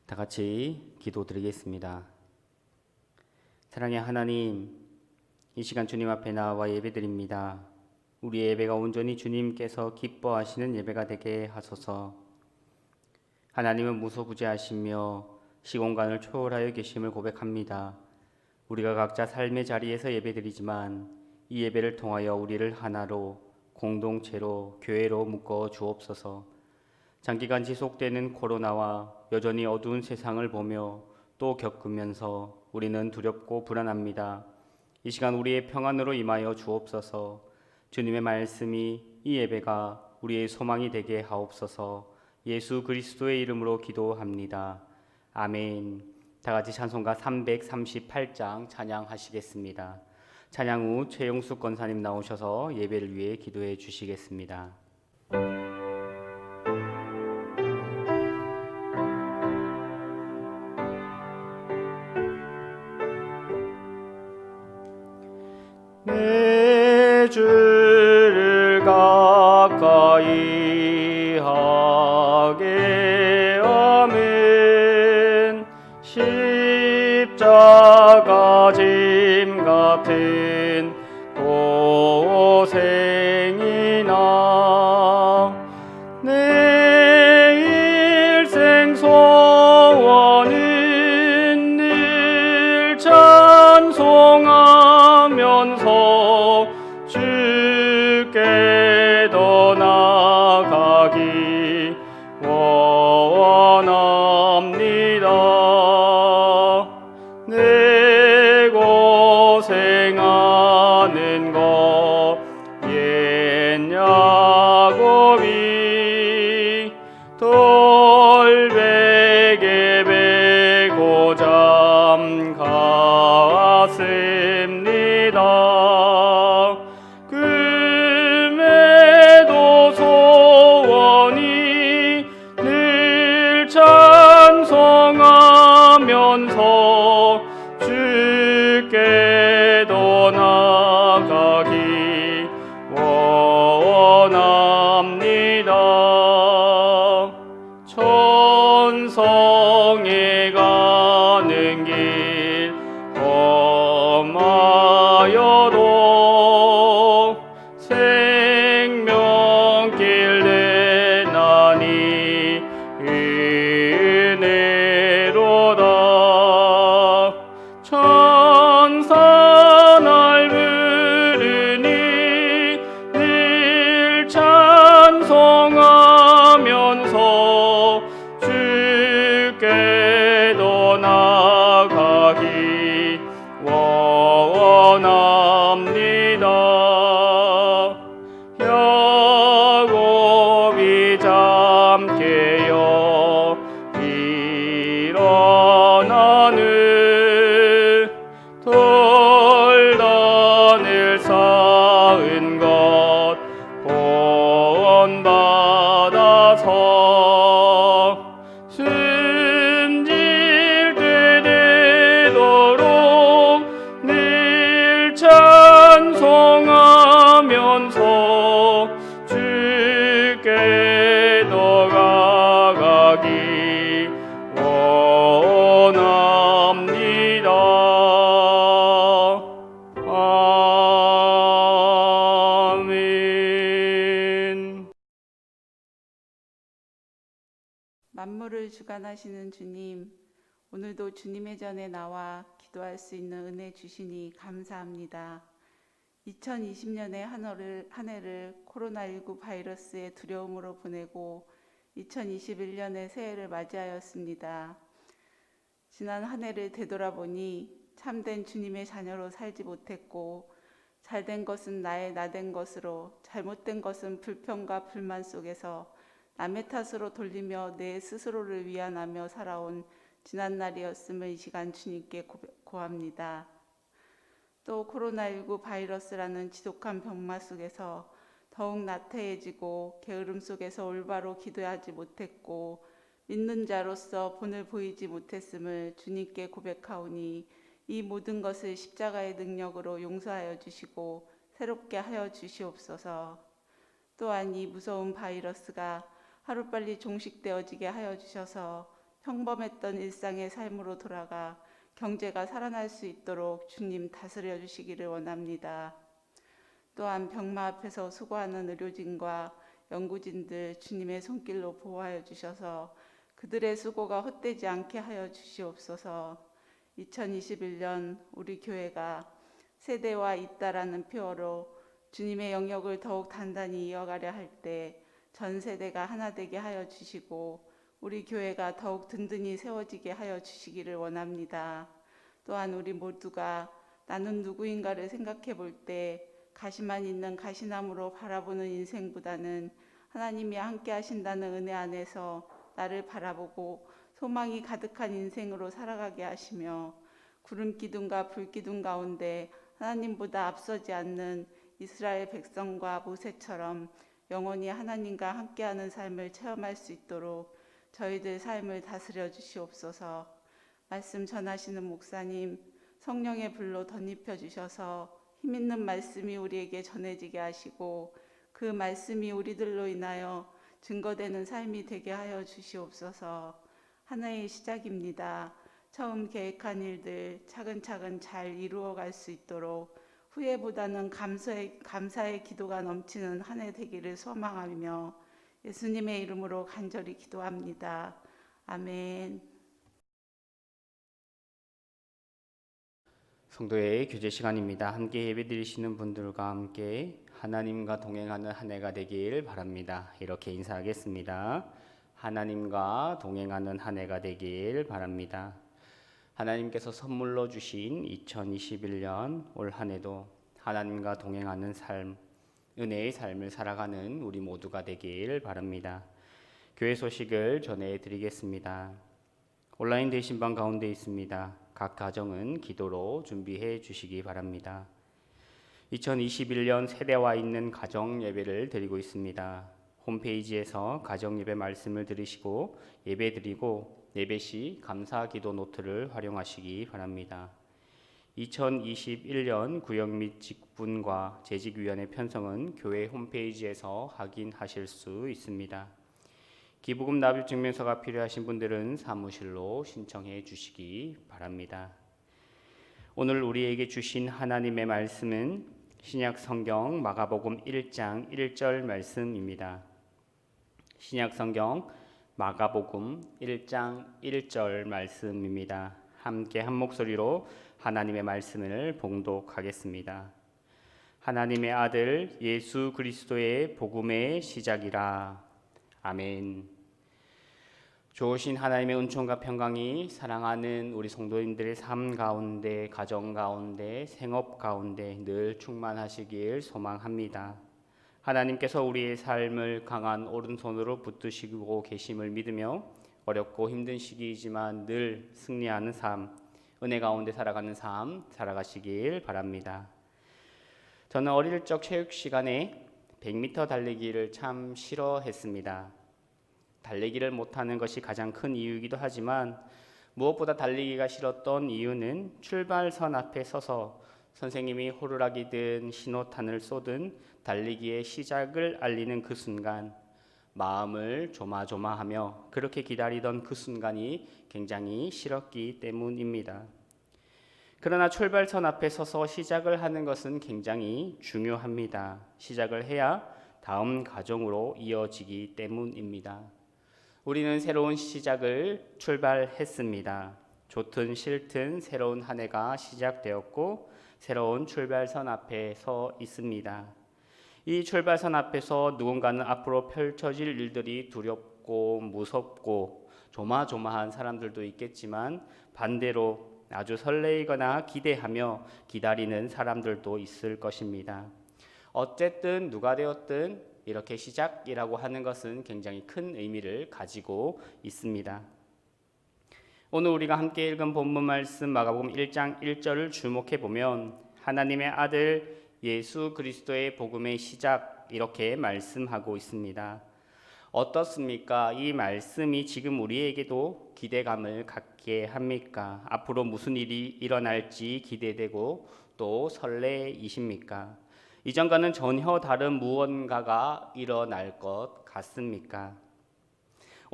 다 같이 기도드리겠습니다. 사랑의 하나님, 이 시간 주님 앞에 나와 예배드립니다. 우리의 예배가 온전히 주님께서 기뻐하시는 예배가 되게 하소서. 하나님은 무소부재하시며 시공간을 초월하여 계심을 고백합니다. 우리가 각자 삶의 자리에서 예배드리지만 이 예배를 통하여 우리를 하나로, 공동체로, 교회로 묶어 주옵소서. 장기간 지속되는 코로나와 여전히 어두운 세상을 보며 또 겪으면서 우리는 두렵고 불안합니다. 이 시간 우리의 평안으로 임하여 주옵소서. 주님의 말씀이 이 예배가 우리의 소망이 되게 하옵소서. 예수 그리스도의 이름으로 기도합니다. 아멘. 다 같이 찬송가 338장 찬양하시겠습니다. 찬양 후 최용숙 권사님 나오셔서 예배를 위해 기도해 주시겠습니다. 내 주를 가까이 하게 하면 십자가 짐 같은 고생이나 내 일생 소원은 늘 찬송하면서 주께 더 나아가기 원합니다. 내 고생하는 것 옛 야곱이 돌베개 베고 잠갔습니다. 금에도 소원이 늘 찬송하면서 주께 더 나아가기 원합니다. 천성에 가는 길 험하여도 생명길 내나니 은혜로다. 천사 날 부르니 늘 찬송하면서 주께 더 나아가기 원합니다. 야곱이 잠 깨어 일어나는 돌단을 쌓은 것 본받아서 숨질 때 되도록 늘 찬송하면서 주께 더 나아가기 원합니다. 아멘. 만물을 주관하시는 주님, 오늘도 주님의 전에 나와 기도할 수 있는 은혜 주시니 감사합니다. 2020년의 한 해를 코로나19 바이러스의 두려움으로 보내고 2021년의 새해를 맞이하였습니다. 지난 한 해를 되돌아보니 참된 주님의 자녀로 살지 못했고, 잘된 것은 나된 것으로, 잘못된 것은 불평과 불만 속에서 남의 탓으로 돌리며 내 스스로를 위안하며 살아온 지난 날이었음을 이 시간 주님께 고합니다. 또 코로나19 바이러스라는 지독한 병마 속에서 더욱 나태해지고 게으름 속에서 올바로 기도하지 못했고 믿는 자로서 본을 보이지 못했음을 주님께 고백하오니 이 모든 것을 십자가의 능력으로 용서하여 주시고 새롭게 하여 주시옵소서. 또한 이 무서운 바이러스가 하루빨리 종식되어지게 하여 주셔서 평범했던 일상의 삶으로 돌아가 경제가 살아날 수 있도록 주님 다스려 주시기를 원합니다. 또한 병마 앞에서 수고하는 의료진과 연구진들 주님의 손길로 보호하여 주셔서 그들의 수고가 헛되지 않게 하여 주시옵소서. 2021년 우리 교회가 세대와 잇다라는 표어로 주님의 영역을 더욱 단단히 이어가려 할 때 전 세대가 하나 되게 하여 주시고 우리 교회가 더욱 든든히 세워지게 하여 주시기를 원합니다. 또한 우리 모두가 나는 누구인가를 생각해 볼 때 가시만 있는 가시나무로 바라보는 인생보다는 하나님이 함께 하신다는 은혜 안에서 나를 바라보고 소망이 가득한 인생으로 살아가게 하시며 구름 기둥과 불 기둥 가운데 하나님보다 앞서지 않는 이스라엘 백성과 모세처럼 영원히 하나님과 함께하는 삶을 체험할 수 있도록 저희들 삶을 다스려 주시옵소서. 말씀 전하시는 목사님 성령의 불로 덧입혀 주셔서 힘있는 말씀이 우리에게 전해지게 하시고 그 말씀이 우리들로 인하여 증거되는 삶이 되게 하여 주시옵소서. 하나의 시작입니다. 처음 계획한 일들 차근차근 잘 이루어갈 수 있도록 후회보다는 감사의 기도가 넘치는 한 해 되기를 소망하며 예수님의 이름으로 간절히 기도합니다. 아멘. 성도의 교제 시간입니다. 함께 예배드리시는 분들과 함께 하나님과 동행하는 한 해가 되길 바랍니다. 이렇게 인사하겠습니다. 하나님과 동행하는 한 해가 되길 바랍니다. 하나님께서 선물로 주신 2021년 올 한 해도 하나님과 동행하는 삶, 은혜의 삶을 살아가는 우리 모두가 되길 바랍니다. 교회 소식을 전해드리겠습니다. 온라인 대신방 가운데 있습니다. 각 가정은 기도로 준비해 주시기 바랍니다. 2021년 세대와 있는 가정 예배를 드리고 있습니다. 홈페이지에서 가정 예배 말씀을 들으시고 예배 드리고 예배 시 감사 기도 노트를 활용하시기 바랍니다. 2021년 구역 및 직분과 재직위원회 편성은 교회 홈페이지에서 확인하실 수 있습니다. 기부금 납입 증명서가 필요하신 분들은 사무실로 신청해 주시기 바랍니다. 오늘 우리에게 주신 하나님의 말씀은 신약 성경 마가복음 1장 1절 말씀입니다. 신약 성경 마가복음 1장 1절 말씀입니다. 함께 한 목소리로 하나님의 말씀을 봉독하겠습니다. 하나님의 아들 예수 그리스도의 복음의 시작이라. 아멘. 좋으신 하나님의 은총과 평강이 사랑하는 우리 성도님들의 삶 가운데, 가정 가운데, 생업 가운데 늘 충만하시길 소망합니다. 하나님께서 우리의 삶을 강한 오른손으로 붙드시고 계심을 믿으며 어렵고 힘든 시기이지만 늘 승리하는 삶, 은혜 가운데 살아가는 삶 살아가시길 바랍니다. 저는 어릴 적 체육 시간에 100m 달리기를 참 싫어했습니다. 달리기를 못하는 것이 가장 큰 이유이기도 하지만 무엇보다 달리기가 싫었던 이유는 출발선 앞에 서서 선생님이 호루라기든 신호탄을 쏘든 달리기의 시작을 알리는 그 순간 마음을 조마조마하며 그렇게 기다리던 그 순간이 굉장히 싫었기 때문입니다. 그러나 출발선 앞에 서서 시작을 하는 것은 굉장히 중요합니다. 시작을 해야 다음 과정으로 이어지기 때문입니다. 우리는 새로운 시작을 출발했습니다. 좋든 싫든 새로운 한 해가 시작되었고 새로운 출발선 앞에 서 있습니다. 이 출발선 앞에서 누군가는 앞으로 펼쳐질 일들이 두렵고 무섭고 조마조마한 사람들도 있겠지만 반대로 아주 설레이거나 기대하며 기다리는 사람들도 있을 것입니다. 어쨌든 누가 되었든 이렇게 시작이라고 하는 것은 굉장히 큰 의미를 가지고 있습니다. 오늘 우리가 함께 읽은 본문 말씀 마가복음 1장 1절을 주목해 보면 하나님의 아들 예수 그리스도의 복음의 시작 이렇게 말씀하고 있습니다. 어떻습니까? 이 말씀이 지금 우리에게도 기대감을 갖게 합니까? 앞으로 무슨 일이 일어날지 기대되고 또 설레이십니까? 이전과는 전혀 다른 무언가가 일어날 것 같습니까?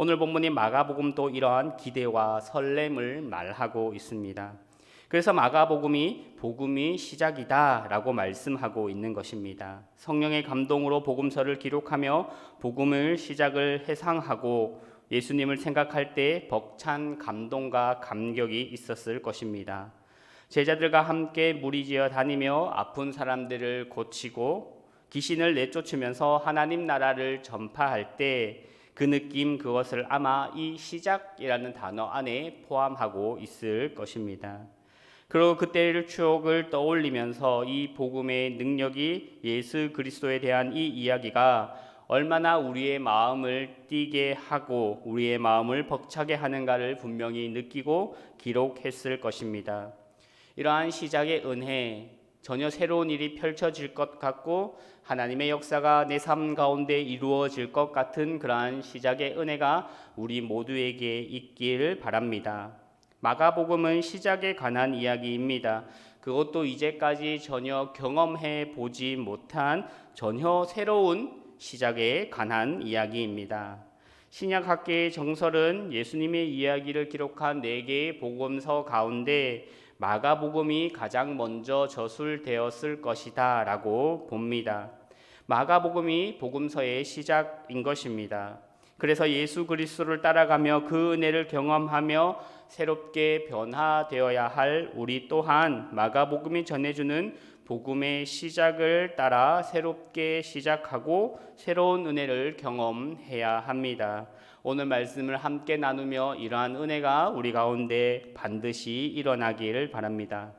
오늘 본문인 마가복음도 이러한 기대와 설렘을 말하고 있습니다. 그래서 마가복음이 복음이 시작이다라고 말씀하고 있는 것입니다. 성령의 감동으로 복음서를 기록하며 복음을 시작을 회상하고 예수님을 생각할 때 벅찬 감동과 감격이 있었을 것입니다. 제자들과 함께 무리지어 다니며 아픈 사람들을 고치고 귀신을 내쫓으면서 하나님 나라를 전파할 때 그 느낌, 그것을 아마 이 시작이라는 단어 안에 포함하고 있을 것입니다. 그리고 그때의 추억을 떠올리면서 이 복음의 능력이 예수 그리스도에 대한 이 이야기가 얼마나 우리의 마음을 뛰게 하고 우리의 마음을 벅차게 하는가를 분명히 느끼고 기록했을 것입니다. 이러한 시작의 은혜, 전혀 새로운 일이 펼쳐질 것 같고 하나님의 역사가 내 삶 가운데 이루어질 것 같은 그러한 시작의 은혜가 우리 모두에게 있기를 바랍니다. 마가복음은 시작에 관한 이야기입니다. 그것도 이제까지 전혀 경험해 보지 못한 전혀 새로운 시작에 관한 이야기입니다. 신약학계의 정설은 예수님의 이야기를 기록한 4개의 복음서 가운데 마가복음이 가장 먼저 저술되었을 것이다 라고 봅니다. 마가복음이 복음서의 시작인 것입니다. 그래서 예수 그리스도를 따라가며 그 은혜를 경험하며 새롭게 변화되어야 할 우리 또한 마가복음이 전해주는 복음의 시작을 따라 새롭게 시작하고 새로운 은혜를 경험해야 합니다. 오늘 말씀을 함께 나누며 이러한 은혜가 우리 가운데 반드시 일어나기를 바랍니다.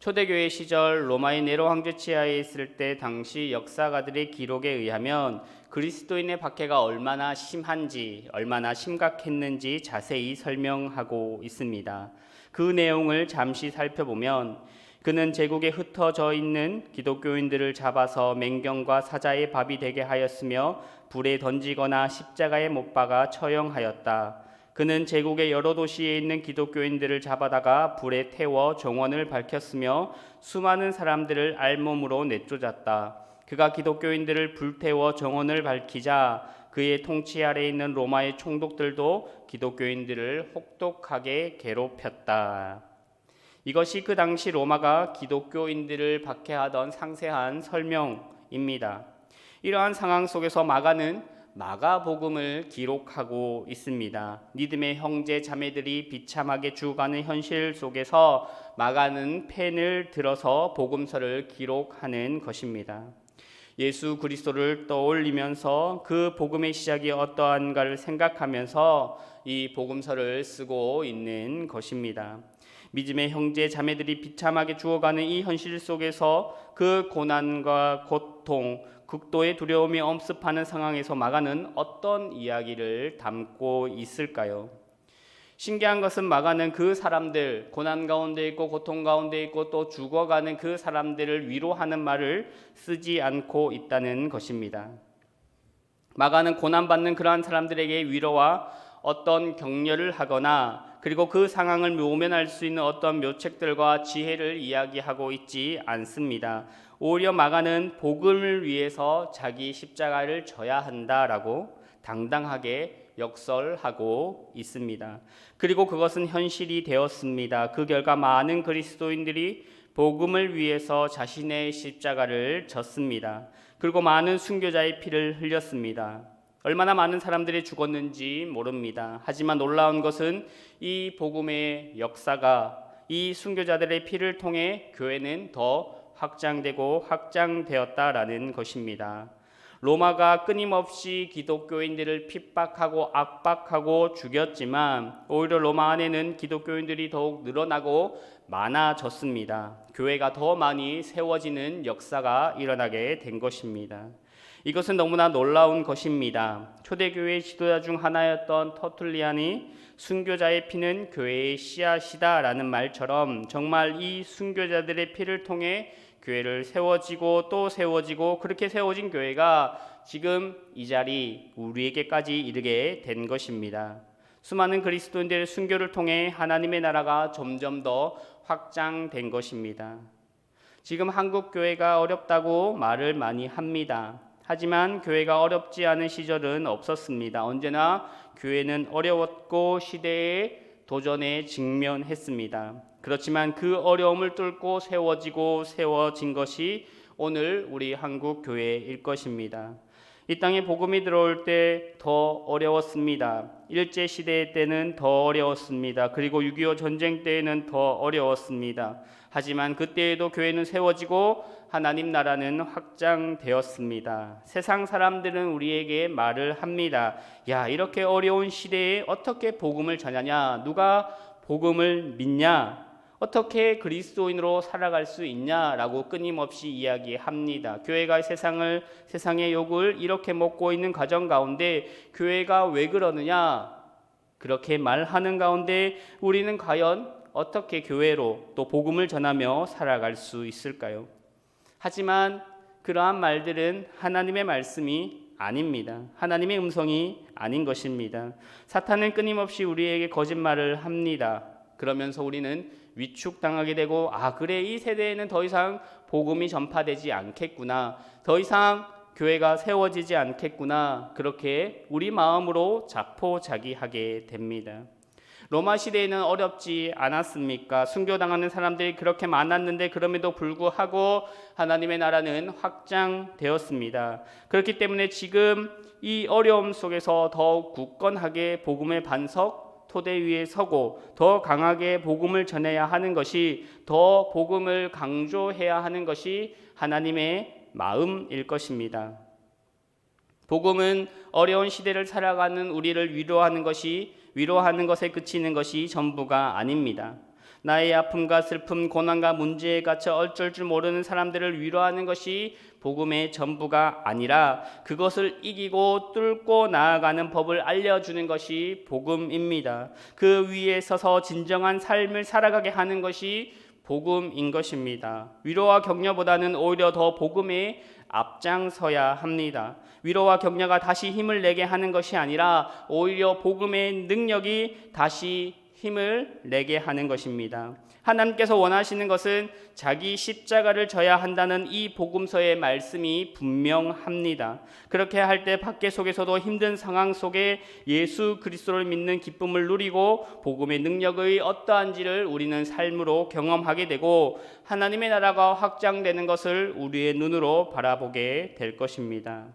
초대교회 시절 로마의 네로 황제 치하에 있을 때 당시 역사가들의 기록에 의하면 그리스도인의 박해가 얼마나 심한지, 얼마나 심각했는지 자세히 설명하고 있습니다. 그 내용을 잠시 살펴보면 그는 제국에 흩어져 있는 기독교인들을 잡아서 맹경과 사자의 밥이 되게 하였으며 불에 던지거나 십자가에 못 박아 처형하였다. 그는 제국의 여러 도시에 있는 기독교인들을 잡아다가 불에 태워 정원을 밝혔으며 수많은 사람들을 알몸으로 내쫓았다. 그가 기독교인들을 불태워 정원을 밝히자 그의 통치 아래에 있는 로마의 총독들도 기독교인들을 혹독하게 괴롭혔다. 이것이 그 당시 로마가 기독교인들을 박해하던 상세한 설명입니다. 이러한 상황 속에서 마가는 마가복음을 기록하고 있습니다. 믿음의 형제 자매들이 비참하게 죽어가는 현실 속에서 마가는 펜을 들어서 복음서를 기록하는 것입니다. 예수 그리스도를 떠올리면서 그 복음의 시작이 어떠한가를 생각하면서 이 복음서를 쓰고 있는 것입니다. 믿음의 형제 자매들이 비참하게 죽어가는 이 현실 속에서 그 고난과 고통, 극도의 두려움이 엄습하는 상황에서 마가는 어떤 이야기를 담고 있을까요? 신기한 것은 마가는 그 사람들, 고난 가운데 있고 고통 가운데 있고 또 죽어가는 그 사람들을 위로하는 말을 쓰지 않고 있다는 것입니다. 마가는 고난받는 그러한 사람들에게 위로와 어떤 격려를 하거나 그리고 그 상황을 모면할 수 있는 어떤 묘책들과 지혜를 이야기하고 있지 않습니다. 오히려 마가는 복음을 위해서 자기 십자가를 져야 한다라고 당당하게 역설하고 있습니다. 그리고 그것은 현실이 되었습니다. 그 결과 많은 그리스도인들이 복음을 위해서 자신의 십자가를 졌습니다. 그리고 많은 순교자의 피를 흘렸습니다. 얼마나 많은 사람들이 죽었는지 모릅니다. 하지만 놀라운 것은 이 복음의 역사가 이 순교자들의 피를 통해 교회는 더 확장되고 확장되었다라는 것입니다. 로마가 끊임없이 기독교인들을 핍박하고 압박하고 죽였지만 오히려 로마 안에는 기독교인들이 더욱 늘어나고 많아졌습니다. 교회가 더 많이 세워지는 역사가 일어나게 된 것입니다. 이것은 너무나 놀라운 것입니다. 초대교회의 지도자 중 하나였던 터툴리안이 순교자의 피는 교회의 씨앗이다라는 말처럼 정말 이 순교자들의 피를 통해 교회를 세워지고 또 세워지고 그렇게 세워진 교회가 지금 이 자리 우리에게까지 이르게 된 것입니다. 수많은 그리스도인들의 순교를 통해 하나님의 나라가 점점 더 확장된 것입니다. 지금 한국 교회가 어렵다고 말을 많이 합니다. 하지만 교회가 어렵지 않은 시절은 없었습니다. 언제나 교회는 어려웠고 시대의 도전에 직면했습니다. 그렇지만 그 어려움을 뚫고 세워진 것이 오늘 우리 한국 교회일 것입니다. 이 땅에 복음이 들어올 때 더 어려웠습니다. 일제 시대 때는 더 어려웠습니다. 그리고 6.25 전쟁 때에는 더 어려웠습니다. 하지만 그때에도 교회는 세워지고 하나님 나라는 확장되었습니다. 세상 사람들은 우리에게 말을 합니다. 야, 이렇게 어려운 시대에 어떻게 복음을 전하냐? 누가 복음을 믿냐? 어떻게 그리스도인으로 살아갈 수 있냐라고 끊임없이 이야기합니다. 교회가 세상의 욕을 이렇게 먹고 있는 가정 가운데 교회가 왜 그러느냐? 그렇게 말하는 가운데 우리는 과연 어떻게 교회로 또 복음을 전하며 살아갈 수 있을까요? 하지만 그러한 말들은 하나님의 말씀이 아닙니다. 하나님의 음성이 아닌 것입니다. 사탄은 끊임없이 우리에게 거짓말을 합니다. 그러면서 우리는 위축당하게 되고 그래, 이 세대에는 더 이상 복음이 전파되지 않겠구나, 더 이상 교회가 세워지지 않겠구나, 그렇게 우리 마음으로 자포자기하게 됩니다. 로마 시대에는 어렵지 않았습니까? 순교당하는 사람들이 그렇게 많았는데 그럼에도 불구하고 하나님의 나라는 확장되었습니다. 그렇기 때문에 지금 이 어려움 속에서 더욱 굳건하게 복음의 반석 토대 위에 서고 더 강하게 복음을 전해야 하는 것이, 더 복음을 강조해야 하는 것이 하나님의 마음일 것입니다. 복음은 어려운 시대를 살아가는 우리를 위로하는 것에 그치는 것이 전부가 아닙니다. 나의 아픔과 슬픔, 고난과 문제에 갇혀 어쩔 줄 모르는 사람들을 위로하는 것이 복음의 전부가 아니라 그것을 이기고 뚫고 나아가는 법을 알려주는 것이 복음입니다. 그 위에 서서 진정한 삶을 살아가게 하는 것이 복음인 것입니다. 위로와 격려보다는 오히려 더 복음에 앞장서야 합니다. 위로와 격려가 다시 힘을 내게 하는 것이 아니라 오히려 복음의 능력이 다시 힘을 내게 하는 것입니다. 하나님께서 원하시는 것은 자기 십자가를 져야 한다는 이 복음서의 말씀이 분명합니다. 그렇게 할 때 밖에 속에서도 힘든 상황 속에 예수 그리스도를 믿는 기쁨을 누리고 복음의 능력의 어떠한지를 우리는 삶으로 경험하게 되고 하나님의 나라가 확장되는 것을 우리의 눈으로 바라보게 될 것입니다.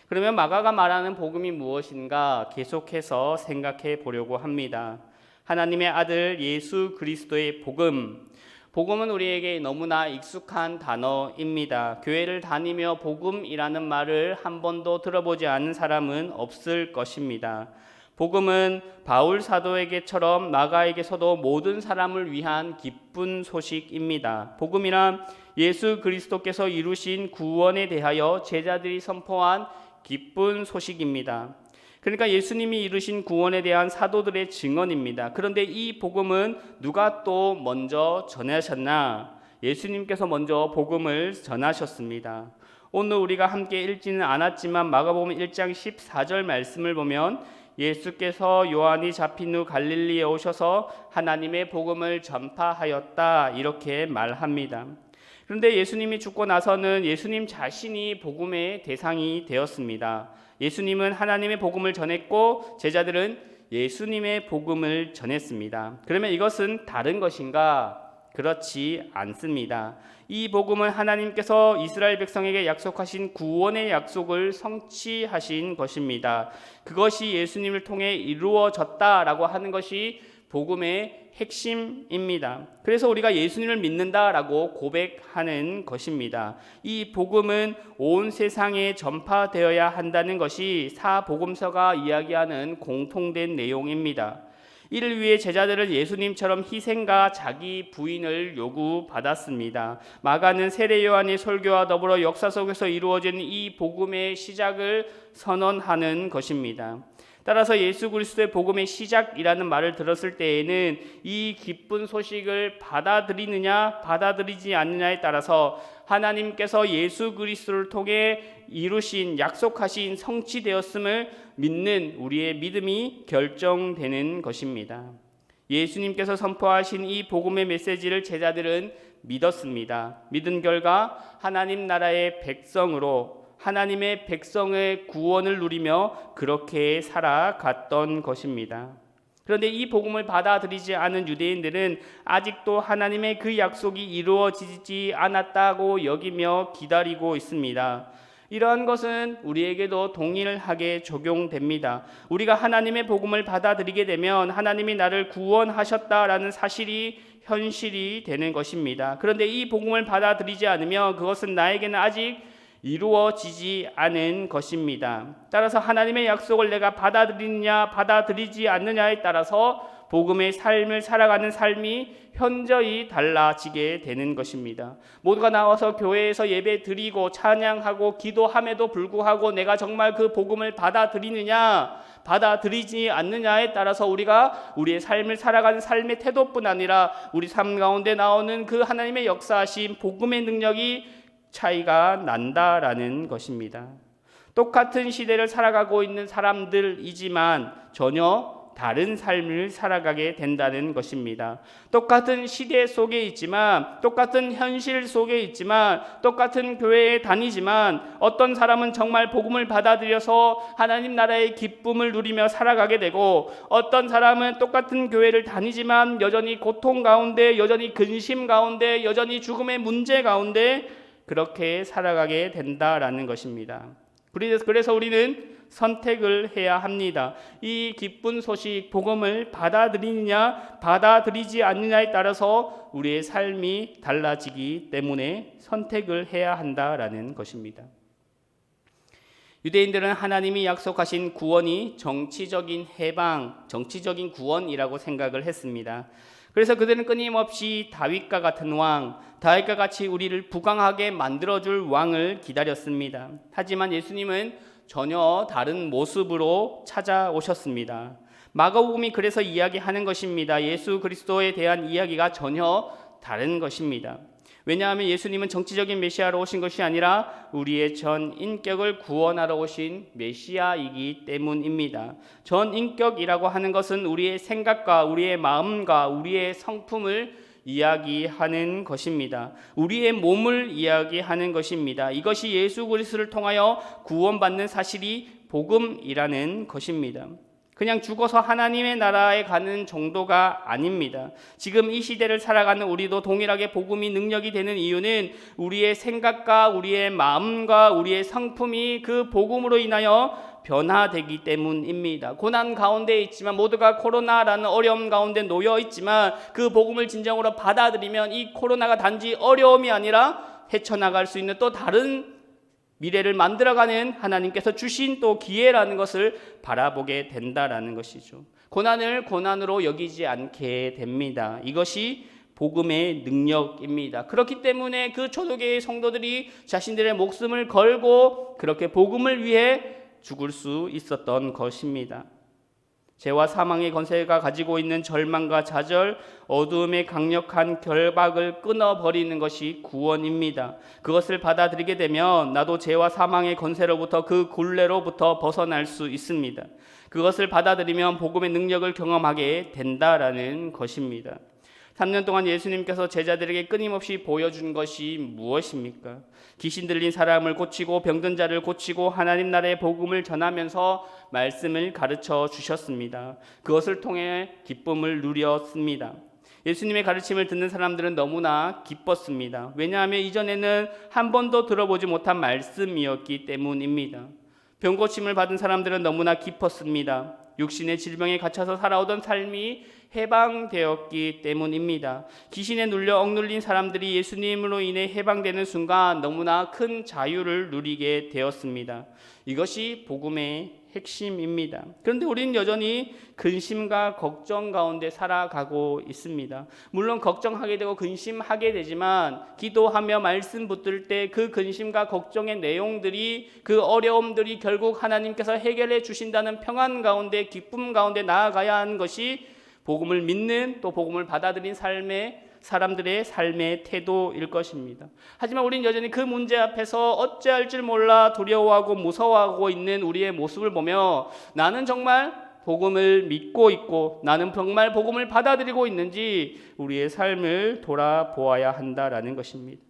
그러면 마가가 말하는 복음이 무엇인가 계속해서 생각해 보려고 합니다. 하나님의 아들 예수 그리스도의 복음은 우리에게 너무나 익숙한 단어입니다. 교회를 다니며 복음이라는 말을 한 번도 들어보지 않은 사람은 없을 것입니다. 복음은 바울 사도에게처럼 마가에게서도 모든 사람을 위한 기쁜 소식입니다. 복음이란 예수 그리스도께서 이루신 구원에 대하여 제자들이 선포한 기쁜 소식입니다. 그러니까 예수님이 이루신 구원에 대한 사도들의 증언입니다. 그런데 이 복음은 누가 또 먼저 전하셨나? 예수님께서 먼저 복음을 전하셨습니다. 오늘 우리가 함께 읽지는 않았지만 마가복음 1장 14절 말씀을 보면 예수께서 요한이 잡힌 후 갈릴리에 오셔서 하나님의 복음을 전파하였다, 이렇게 말합니다. 그런데 예수님이 죽고 나서는 예수님 자신이 복음의 대상이 되었습니다. 예수님은 하나님의 복음을 전했고 제자들은 예수님의 복음을 전했습니다. 그러면 이것은 다른 것인가? 그렇지 않습니다. 이 복음은 하나님께서 이스라엘 백성에게 약속하신 구원의 약속을 성취하신 것입니다. 그것이 예수님을 통해 이루어졌다라고 하는 것이 복음의 핵심입니다. 그래서 우리가 예수님을 믿는다라고 고백하는 것입니다. 이 복음은 온 세상에 전파되어야 한다는 것이 사복음서가 이야기하는 공통된 내용입니다. 이를 위해 제자들은 예수님처럼 희생과 자기 부인을 요구받았습니다. 마가는 세례 요한의 설교와 더불어 역사 속에서 이루어진 이 복음의 시작을 선언하는 것입니다. 따라서 예수 그리스도의 복음의 시작이라는 말을 들었을 때에는 이 기쁜 소식을 받아들이느냐 받아들이지 않느냐에 따라서 하나님께서 예수 그리스도를 통해 이루신 약속하신 성취되었음을 믿는 우리의 믿음이 결정되는 것입니다. 예수님께서 선포하신 이 복음의 메시지를 제자들은 믿었습니다. 믿은 결과 하나님 나라의 백성으로 하나님의 백성의 구원을 누리며 그렇게 살아갔던 것입니다. 그런데 이 복음을 받아들이지 않은 유대인들은 아직도 하나님의 그 약속이 이루어지지 않았다고 여기며 기다리고 있습니다. 이러한 것은 우리에게도 동일하게 적용됩니다. 우리가 하나님의 복음을 받아들이게 되면 하나님이 나를 구원하셨다라는 사실이 현실이 되는 것입니다. 그런데 이 복음을 받아들이지 않으면 그것은 나에게는 아직 이루어지지 않은 것입니다. 따라서 하나님의 약속을 내가 받아들이느냐 받아들이지 않느냐에 따라서 복음의 삶을 살아가는 삶이 현저히 달라지게 되는 것입니다. 모두가 나와서 교회에서 예배 드리고 찬양하고 기도함에도 불구하고 내가 정말 그 복음을 받아들이느냐 받아들이지 않느냐에 따라서 우리가 우리의 삶을 살아가는 삶의 태도뿐 아니라 우리 삶 가운데 나오는 그 하나님의 역사하신 복음의 능력이 차이가 난다라는 것입니다. 똑같은 시대를 살아가고 있는 사람들이지만 전혀 다른 삶을 살아가게 된다는 것입니다. 똑같은 시대 속에 있지만, 똑같은 현실 속에 있지만, 똑같은 교회에 다니지만 어떤 사람은 정말 복음을 받아들여서 하나님 나라의 기쁨을 누리며 살아가게 되고, 어떤 사람은 똑같은 교회를 다니지만 여전히 고통 가운데, 여전히 근심 가운데, 여전히 죽음의 문제 가운데 그렇게 살아가게 된다라는 것입니다. 그래서 우리는 선택을 해야 합니다. 이 기쁜 소식, 복음을 받아들이느냐 받아들이지 않느냐에 따라서 우리의 삶이 달라지기 때문에 선택을 해야 한다라는 것입니다. 유대인들은 하나님이 약속하신 구원이 정치적인 해방, 정치적인 구원이라고 생각을 했습니다. 그래서 그들은 끊임없이 다윗과 같은 왕, 다윗과 같이 우리를 부강하게 만들어줄 왕을 기다렸습니다. 하지만 예수님은 전혀 다른 모습으로 찾아오셨습니다. 마가복음이 그래서 이야기하는 것입니다. 예수 그리스도에 대한 이야기가 전혀 다른 것입니다. 왜냐하면 예수님은 정치적인 메시아로 오신 것이 아니라 우리의 전 인격을 구원하러 오신 메시아이기 때문입니다. 전 인격이라고 하는 것은 우리의 생각과 우리의 마음과 우리의 성품을 이야기하는 것입니다. 우리의 몸을 이야기하는 것입니다. 이것이 예수 그리스도를 통하여 구원받는 사실이 복음이라는 것입니다. 그냥 죽어서 하나님의 나라에 가는 정도가 아닙니다. 지금 이 시대를 살아가는 우리도 동일하게 복음이 능력이 되는 이유는 우리의 생각과 우리의 마음과 우리의 성품이 그 복음으로 인하여 변화되기 때문입니다. 고난 가운데 있지만 모두가 코로나라는 어려움 가운데 놓여 있지만 그 복음을 진정으로 받아들이면 이 코로나가 단지 어려움이 아니라 헤쳐나갈 수 있는 또 다른 미래를 만들어가는 하나님께서 주신 또 기회라는 것을 바라보게 된다라는 것이죠. 고난을 고난으로 여기지 않게 됩니다. 이것이 복음의 능력입니다. 그렇기 때문에 그 초대교회의 성도들이 자신들의 목숨을 걸고 그렇게 복음을 위해 죽을 수 있었던 것입니다. 죄와 사망의 권세가 가지고 있는 절망과 좌절, 어두움의 강력한 결박을 끊어버리는 것이 구원입니다. 그것을 받아들이게 되면 나도 죄와 사망의 권세로부터 그 굴레로부터 벗어날 수 있습니다. 그것을 받아들이면 복음의 능력을 경험하게 된다라는 것입니다. 3년 동안 예수님께서 제자들에게 끊임없이 보여준 것이 무엇입니까? 귀신 들린 사람을 고치고 병든 자를 고치고 하나님 나라의 복음을 전하면서 말씀을 가르쳐 주셨습니다. 그것을 통해 기쁨을 누렸습니다. 예수님의 가르침을 듣는 사람들은 너무나 기뻤습니다. 왜냐하면 이전에는 한 번도 들어보지 못한 말씀이었기 때문입니다. 병고침을 받은 사람들은 너무나 기뻤습니다. 육신의 질병에 갇혀서 살아오던 삶이 해방되었기 때문입니다. 귀신에 눌려 억눌린 사람들이 예수님으로 인해 해방되는 순간 너무나 큰 자유를 누리게 되었습니다. 이것이 복음의 핵심입니다. 그런데 우리는 여전히 근심과 걱정 가운데 살아가고 있습니다. 물론 걱정하게 되고 근심하게 되지만 기도하며 말씀 붙들 때 그 근심과 걱정의 내용들이 그 어려움들이 결국 하나님께서 해결해 주신다는 평안 가운데 기쁨 가운데 나아가야 하는 것이 복음을 믿는 또 복음을 받아들인 사람들의 삶의 태도일 것입니다. 하지만 우리는 여전히 그 문제 앞에서 어찌할 줄 몰라 두려워하고 무서워하고 있는 우리의 모습을 보며 나는 정말 복음을 믿고 있고 나는 정말 복음을 받아들이고 있는지 우리의 삶을 돌아보아야 한다라는 것입니다.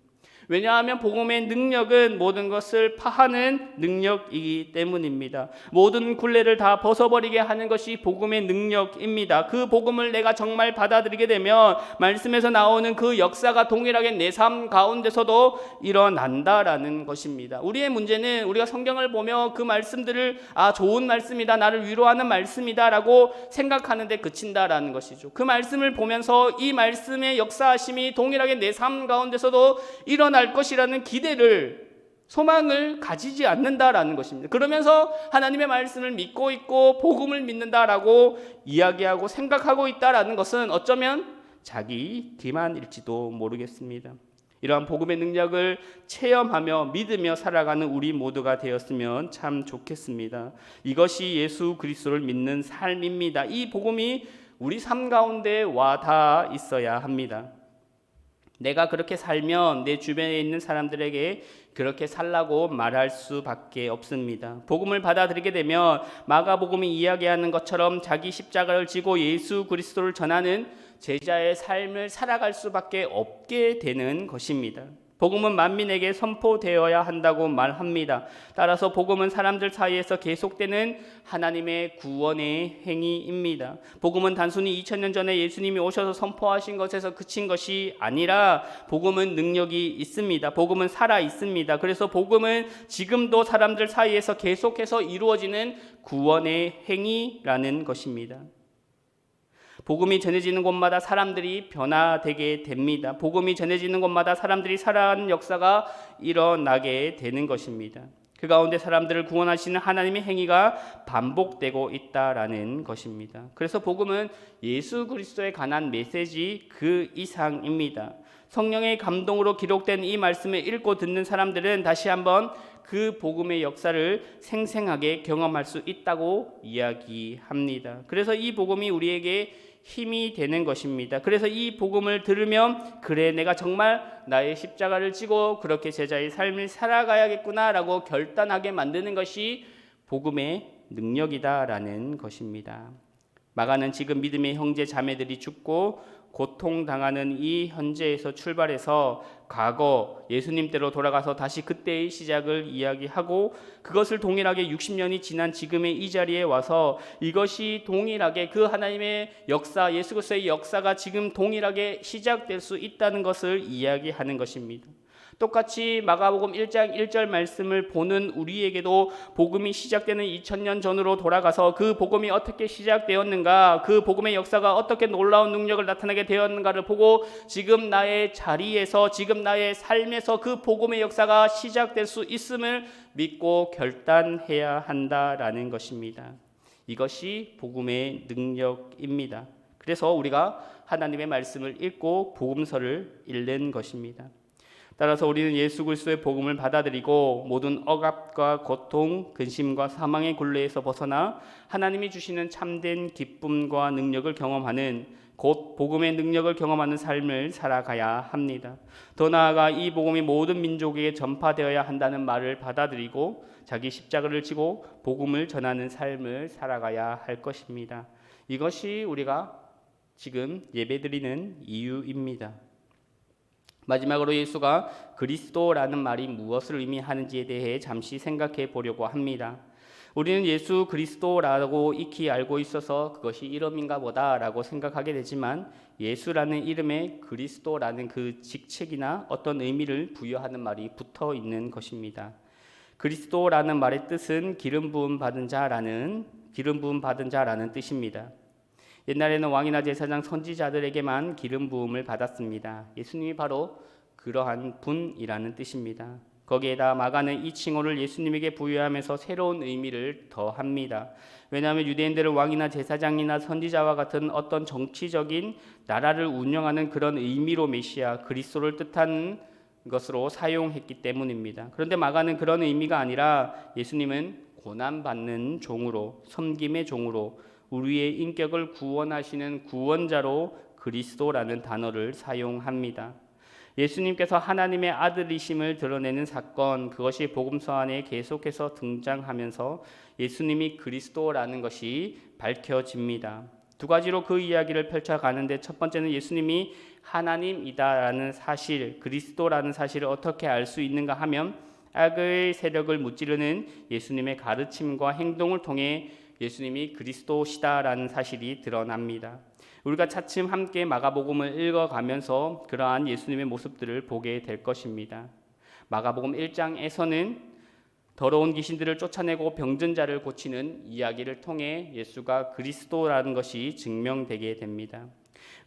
왜냐하면 복음의 능력은 모든 것을 파하는 능력이기 때문입니다. 모든 굴레를 다 벗어버리게 하는 것이 복음의 능력입니다. 그 복음을 내가 정말 받아들이게 되면 말씀에서 나오는 그 역사가 동일하게 내 삶 가운데서도 일어난다라는 것입니다. 우리의 문제는 우리가 성경을 보며 그 말씀들을 좋은 말씀이다, 나를 위로하는 말씀이다 라고 생각하는데 그친다라는 것이죠. 그 말씀을 보면서 이 말씀의 역사하심이 동일하게 내 삶 가운데서도 일어날 것이라는 기대를, 소망을 가지지 않는다라는 것입니다. 그러면서 하나님의 말씀을 믿고 있고 복음을 믿는다라고 이야기하고 생각하고 있다라는 것은 어쩌면 자기 기만일지도 모르겠습니다. 이러한 복음의 능력을 체험하며 믿으며 살아가는 우리 모두가 되었으면 참 좋겠습니다. 이것이 예수 그리스도를 믿는 삶입니다. 이 복음이 우리 삶 가운데 와 닿아 있어야 합니다. 내가 그렇게 살면 내 주변에 있는 사람들에게 그렇게 살라고 말할 수밖에 없습니다. 복음을 받아들이게 되면 마가복음이 이야기하는 것처럼 자기 십자가를 지고 예수 그리스도를 전하는 제자의 삶을 살아갈 수밖에 없게 되는 것입니다. 복음은 만민에게 선포되어야 한다고 말합니다. 따라서 복음은 사람들 사이에서 계속되는 하나님의 구원의 행위입니다. 복음은 단순히 2000년 전에 예수님이 오셔서 선포하신 것에서 그친 것이 아니라 복음은 능력이 있습니다. 복음은 살아 있습니다. 그래서 복음은 지금도 사람들 사이에서 계속해서 이루어지는 구원의 행위라는 것입니다. 복음이 전해지는 곳마다 사람들이 변화되게 됩니다. 복음이 전해지는 곳마다 사람들이 살아가는 역사가 일어나게 되는 것입니다. 그 가운데 사람들을 구원하시는 하나님의 행위가 반복되고 있다라는 것입니다. 그래서 복음은 예수 그리스도에 관한 메시지 그 이상입니다. 성령의 감동으로 기록된 이 말씀을 읽고 듣는 사람들은 다시 한번 그 복음의 역사를 생생하게 경험할 수 있다고 이야기합니다. 그래서 이 복음이 우리에게 힘이 되는 것입니다. 그래서 이 복음을 들으면 그래, 내가 정말 나의 십자가를 지고 그렇게 제자의 삶을 살아가야겠구나라고 결단하게 만드는 것이 복음의 능력이다라는 것입니다. 마가는 지금 믿음의 형제 자매들이 죽고 고통당하는 이 현재에서 출발해서 과거 예수님께로 돌아가서 다시 그때의 시작을 이야기하고 그것을 동일하게 60년이 지난 지금의 이 자리에 와서 이것이 동일하게 그 하나님의 역사, 예수 그리스도의 역사가 지금 동일하게 시작될 수 있다는 것을 이야기하는 것입니다. 똑같이 마가복음 1장 1절 말씀을 보는 우리에게도 복음이 시작되는 2000년 전으로 돌아가서 그 복음이 어떻게 시작되었는가, 그 복음의 역사가 어떻게 놀라운 능력을 나타나게 되었는가를 보고 지금 나의 자리에서, 지금 나의 삶에서 그 복음의 역사가 시작될 수 있음을 믿고 결단해야 한다라는 것입니다. 이것이 복음의 능력입니다. 그래서 우리가 하나님의 말씀을 읽고 복음서를 읽는 것입니다. 따라서 우리는 예수 그리스도의 복음을 받아들이고 모든 억압과 고통, 근심과 사망의 굴레에서 벗어나 하나님이 주시는 참된 기쁨과 능력을 경험하는, 곧 복음의 능력을 경험하는 삶을 살아가야 합니다. 더 나아가 이 복음이 모든 민족에게 전파되어야 한다는 말을 받아들이고 자기 십자가를 지고 복음을 전하는 삶을 살아가야 할 것입니다. 이것이 우리가 지금 예배드리는 이유입니다. 마지막으로 예수가 그리스도라는 말이 무엇을 의미하는지에 대해 잠시 생각해 보려고 합니다. 우리는 예수 그리스도라고 익히 알고 있어서 그것이 이름인가 보다라고 생각하게 되지만 예수라는 이름에 그리스도라는 그 직책이나 어떤 의미를 부여하는 말이 붙어 있는 것입니다. 그리스도라는 말의 뜻은 기름 부음 받은 자라는 뜻입니다. 옛날에는 왕이나 제사장, 선지자들에게만 기름 부음을 받았습니다. 예수님이 바로 그러한 분이라는 뜻입니다. 거기에다 마가는 이 칭호를 예수님에게 부여하면서 새로운 의미를 더합니다. 왜냐하면 유대인들은 왕이나 제사장이나 선지자와 같은 어떤 정치적인 나라를 운영하는 그런 의미로 메시아 그리스도를 뜻하는 것으로 사용했기 때문입니다. 그런데 마가는 그런 의미가 아니라 예수님은 고난받는 종으로, 섬김의 종으로, 우리의 인격을 구원하시는 구원자로 그리스도라는 단어를 사용합니다. 예수님께서 하나님의 아들이심을 드러내는 사건, 그것이 복음서 안에 계속해서 등장하면서 예수님이 그리스도라는 것이 밝혀집니다. 두 가지로 그 이야기를 펼쳐가는데, 첫 번째는 예수님이 하나님이다라는 사실, 그리스도라는 사실을 어떻게 알 수 있는가 하면 악의 세력을 무찌르는 예수님의 가르침과 행동을 통해 예수님이 그리스도시다라는 사실이 드러납니다. 우리가 차츰 함께 마가복음을 읽어가면서 그러한 예수님의 모습들을 보게 될 것입니다. 마가복음 1장에서는 더러운 귀신들을 쫓아내고 병든 자를 고치는 이야기를 통해 예수가 그리스도라는 것이 증명되게 됩니다.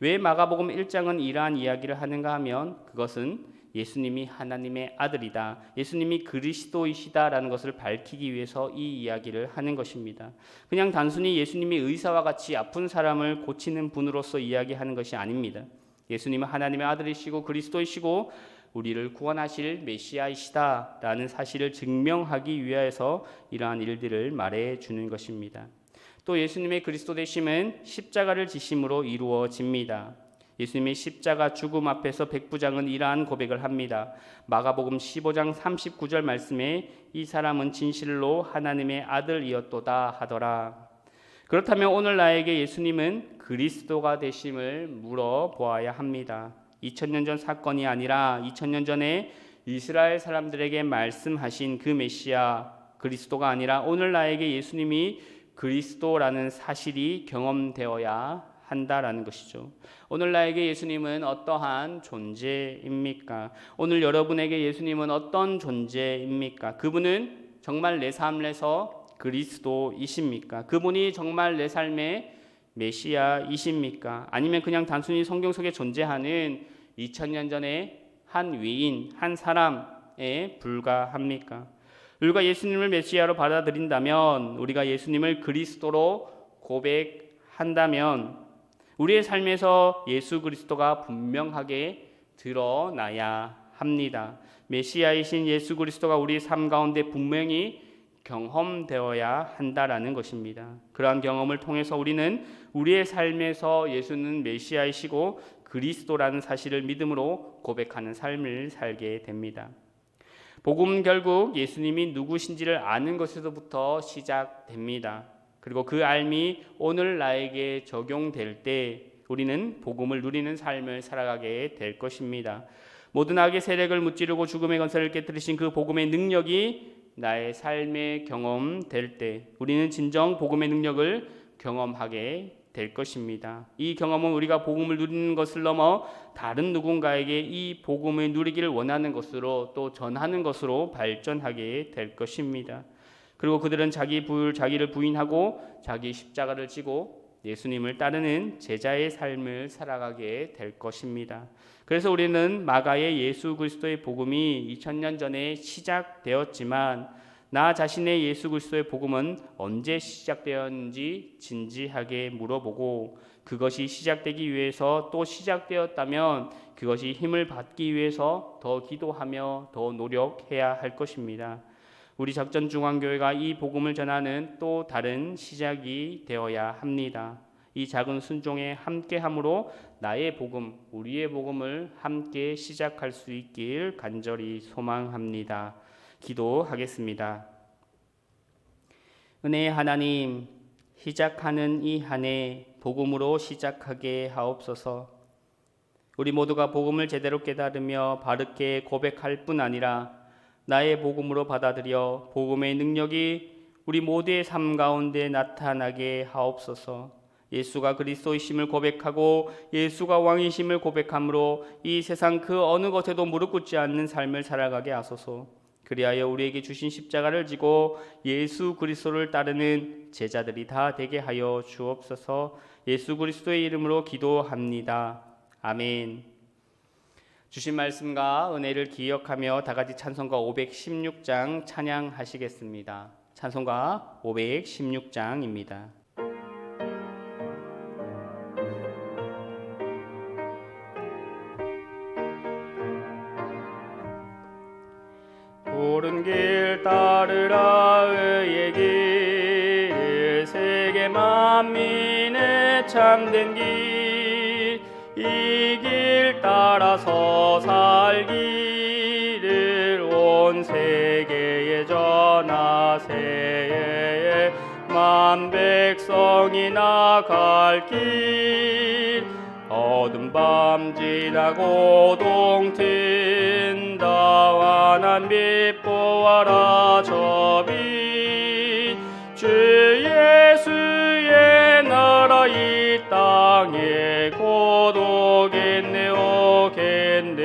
왜 마가복음 1장은 이러한 이야기를 하는가 하면 그것은 예수님이 하나님의 아들이다, 예수님이 그리스도이시다라는 것을 밝히기 위해서 이 이야기를 하는 것입니다. 그냥 단순히 예수님이 의사와 같이 아픈 사람을 고치는 분으로서 이야기하는 것이 아닙니다. 예수님은 하나님의 아들이시고 그리스도이시고 우리를 구원하실 메시아이시다라는 사실을 증명하기 위해서 이러한 일들을 말해 주는 것입니다. 또 예수님의 그리스도 되심은 십자가를 지심으로 이루어집니다. 예수님의 십자가 죽음 앞에서 백부장은 이러한 고백을 합니다. 마가복음 15장 39절 말씀에 이 사람은 진실로 하나님의 아들이었도다 하더라. 그렇다면 오늘 나에게 예수님은 그리스도가 되심을 물어보아야 합니다. 2000년 전 사건이 아니라 2000년 전에 이스라엘 사람들에게 말씀하신 그 메시아 그리스도가 아니라 오늘 나에게 예수님이 그리스도라는 사실이 경험되어야 한다라는 것이죠. 오늘 나에게 예수님은 어떠한 존재입니까? 오늘 여러분에게 예수님은 어떤 존재입니까? 그분은 정말 내 삶에서 그리스도이십니까? 그분이 정말 내 삶의 메시아이십니까? 아니면 그냥 단순히 성경 속에 존재하는 2000년 전의 한 위인, 한 사람에 불과합니까? 우리가 예수님을 메시아로 받아들인다면, 우리가 예수님을 그리스도로 고백한다면 우리의 삶에서 예수 그리스도가 분명하게 드러나야 합니다. 메시아이신 예수 그리스도가 우리 삶 가운데 분명히 경험되어야 한다라는 것입니다. 그러한 경험을 통해서 우리는 우리의 삶에서 예수는 메시아이시고 그리스도라는 사실을 믿음으로 고백하는 삶을 살게 됩니다. 복음은 결국 예수님이 누구신지를 아는 것에서부터 시작됩니다. 그리고 그 알미 오늘 나에게 적용될 때 우리는 복음을 누리는 삶을 살아가게 될 것입니다. 모든 악의 세력을 무찌르고 죽음의 권세를 깨뜨리신 그 복음의 능력이 나의 삶에 경험될 때 우리는 진정 복음의 능력을 경험하게 될 것입니다. 이 경험은 우리가 복음을 누리는 것을 넘어 다른 누군가에게 이 복음을 누리기를 원하는 것으로 또 전하는 것으로 발전하게 될 것입니다. 그리고 그들은 자기를 부인하고 자기 십자가를 지고 예수님을 따르는 제자의 삶을 살아가게 될 것입니다. 그래서 우리는 마가의 예수 그리스도의 복음이 2000년 전에 시작되었지만 나 자신의 예수 그리스도의 복음은 언제 시작되었는지 진지하게 물어보고 그것이 시작되기 위해서 또 시작되었다면 그것이 힘을 받기 위해서 더 기도하며 더 노력해야 할 것입니다. 우리 작전중앙교회가 이 복음을 전하는 또 다른 시작이 되어야 합니다. 이 작은 순종에 함께함으로 나의 복음, 우리의 복음을 함께 시작할 수 있길 간절히 소망합니다. 기도하겠습니다. 은혜의 하나님, 시작하는 이 한 해 복음으로 시작하게 하옵소서. 우리 모두가 복음을 제대로 깨달으며 바르게 고백할 뿐 아니라 나의 복음으로 받아들여 복음의 능력이 우리 모두의 삶 가운데 나타나게 하옵소서. 예수가 그리스도이심을 고백하고 예수가 왕이심을 고백함으로 이 세상 그 어느 것에도 무릎 꿇지 않는 삶을 살아가게 하소서. 그리하여 우리에게 주신 십자가를 지고 예수 그리스도를 따르는 제자들이 다 되게 하여 주옵소서. 예수 그리스도의 이름으로 기도합니다. 아멘. 주신 말씀과 은혜를 기억하며 다 같이 찬송가 516장 찬양하시겠습니다. 찬송가 516장입니다. 옳은 길 따르라 의의 길 세계 만민의 참된 길 이 길 따라서 살기를 온 세계에 전하세 만 백성이 나갈 길 어두운 밤 지나고 동튄다 환한 빛 보아라 저 빛 주 예수의 나라 이 땅에 곧 오겠네 오겠네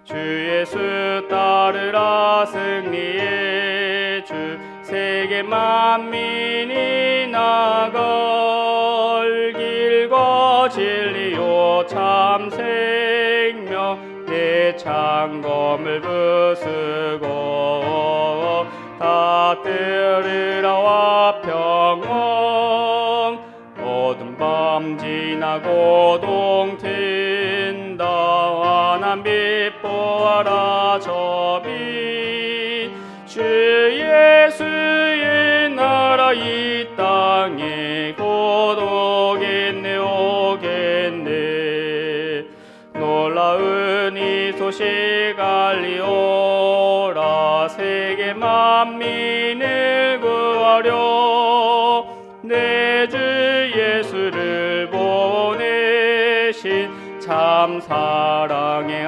주 예수 따르라 승리의 주 세계 만민이 나갈 길과 진리요 참 생명 내 창검을 부수고 다 들으라와 평강 어두운 밤 지나고 동튄다 환한 빛 보아라 저 빛 주 예수의 나라 이 땅에 곧 오겠네 오겠네 놀라운 이 소식 알리오라 세계 만민을 구하려 내 주 예수를 보내신 참 사랑의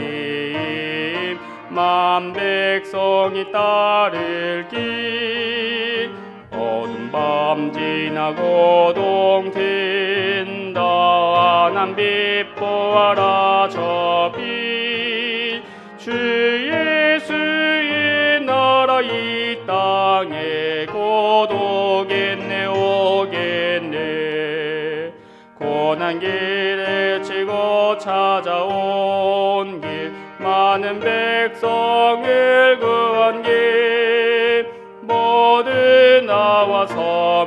하나님 만 백성이 따를 길 어두운 밤 지나고 동튄다 환한 빛 보아라 저 빛 주 예수의 나라 이 땅에 곧 오겠네 오겠네 고난 길에 치고 찾아온 길 많은 백성을 구한 길 모두 나와서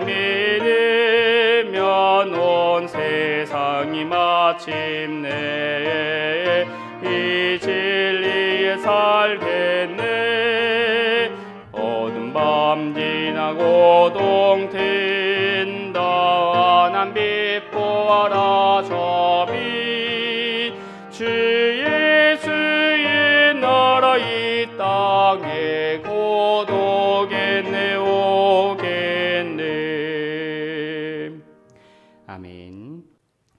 믿으면 온 세상이 마침내 이 진리에 살겠네 어두운 밤 지나고 동튄다 환한 빛 보아라 저 빛 주 예수의 나라 이 땅에 곧 오겠네 오겠네 아멘.